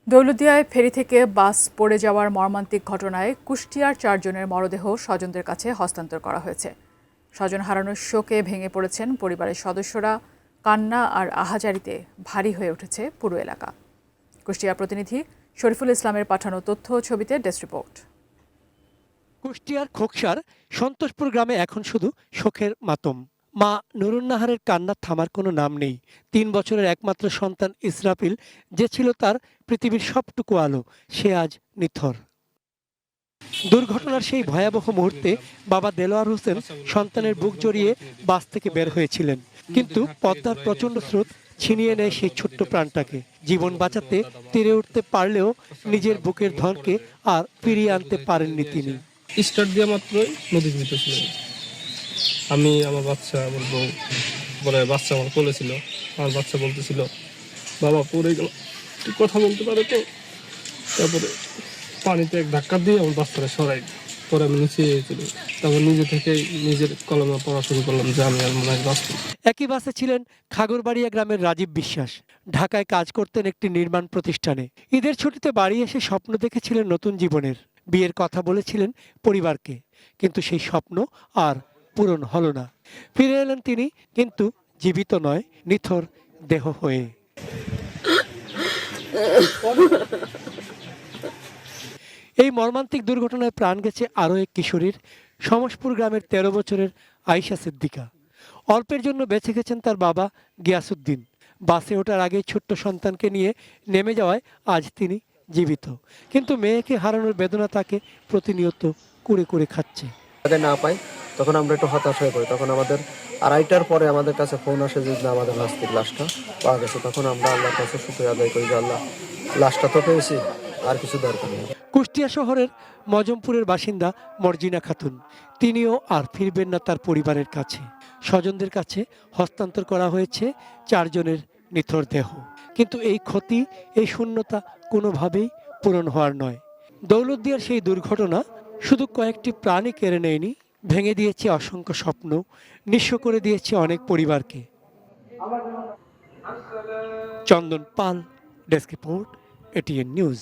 দৌলতদিয়ায় ফেরি থেকে বাস পড়ে যাওয়ার মর্মান্তিক ঘটনায় কুষ্টিয়ার 4 জনের মরদেহ স্বজনদের কাছে হস্তান্তর করা হয়েছে। স্বজন হারানোর শোকে ভেঙে পড়েছেন পরিবারের সদস্যরা। কান্না আর আহাজারিতে ভারী হয়ে উঠেছে পুরো এলাকা। কুষ্টিয়া প্রতিনিধি শরীফুল ইসলামের পাঠানো তথ্য ও ছবিতে ডেস্ক রিপোর্ট। কুষ্টিয়ার খোকসার সন্তোষপুর গ্রামে এখন শুধু শোকের মাতম। মা নুরুন্নাহারের কান্নার থামার কোনো নাম নেই। 3 বছরের একমাত্র সন্তান ইসরাফিল, যে ছিল তার পৃথিবীর সবটুকু আলো, সে আজ নিথর। দুর্ঘটনার সেই ভয়াবহ মুহূর্তে বাবা দেলোয়ার হোসেন সন্তানের বুক জড়িয়ে বাস থেকে বের হয়েছিলেন, কিন্তু পদ্মার প্রচণ্ড স্রোত ছিনিয়ে নেয় সেই ছোট্ট প্রাণটাকে। জীবন বাঁচাতে তীরে উঠতে পারলেও নিজের বুকের ধনকে আর ফিরিয়ে আনতে পারেননি তিনি। স্টার্ট দিয়ে মাত্রই নদীর ভিতরে ছিল আমি, আমার বাচ্চা, আমার বউ, পরে বাচ্চা আমার কোলে ছিল। আমার বাচ্চা বলতেছিল, বাবা পড়ে গেল, তুই কথা বলতে পারে তো। তারপরে পানিতে এক ধাক্কা দিয়ে আমার বাচ্চাটা সরাই, পরে আমি নিচে চলে, তারপর নিজে থেকে নিজের কলমে পড়া শুরু করলাম যে আমি আর মনে হয় বাঁচব। একই বাসে ছিলেন খাগড়বাড়িয়া গ্রামের রাজীব বিশ্বাস। ঢাকায় কাজ করতেন একটি নির্মাণ প্রতিষ্ঠানে। ঈদের ছুটিতে বাড়ি এসে স্বপ্ন দেখেছিলেন নতুন জীবনের। বিয়ের কথা বলেছিলেন পরিবারকে, কিন্তু সেই স্বপ্ন আর পূরণ হলো না। ফিরে এলেন তিনি, কিন্তু জীবিত নয়, নিথর দেহ হয়ে। এই মর্মান্তিক দুর্ঘটনায় প্রাণ গেছে আরও এক কিশোরীর, সমসপুর গ্রামের 13 বছরের আয়েশা সিদ্দিকা। অল্পের জন্য বেঁচে গেছেন তার বাবা গিয়াসউদ্দিন। বাসে ওঠার আগেই ছোট্ট সন্তানকে নিয়ে নেমে যাওয়ায় আজ তিনি জীবিত, কিন্তু মেয়েকে হারানোর বেদনা তাকে প্রতিনিয়ত কুড়ে কুড়ে খাচ্ছে। না পাই তখন আমরা একটু হতাশ হয়ে পড়ি। তখন আমাদের 2:30টার পরে আমাদের কাছে ফোন আসে যে না, আমাদের নাস্তিক লাশটা পাওয়া গেছে। তখন আমরা আল্লাহর কাছে শুকরিয়া আদায় করি যে আল্লাহ, লাশটা তো পেয়েছি, আর কিছু দরকার নেই। কুষ্টিয়া শহরের মজমপুরের বাসিন্দা মর্জিনা খাতুন, তিনিও আর ফিরবেন না তার পরিবারের কাছে। স্বজনদের কাছে হস্তান্তর করা হয়েছে 4 জনের নিথর দেহ, কিন্তু এই ক্ষতি, এই শূন্যতা কোনোভাবেই পূরণ হওয়ার নয়। দৌলতদিয়ার সেই দুর্ঘটনা শুধু কয়েকটি প্রাণই কেড়ে নেয়নি, ভেঙে দিয়েছে অসংখ্য স্বপ্ন, নিঃস্ব করে দিয়েছে অনেক পরিবারকে। চন্দন পাল, ডেস্ক রিপোর্ট, এটিএন নিউজ।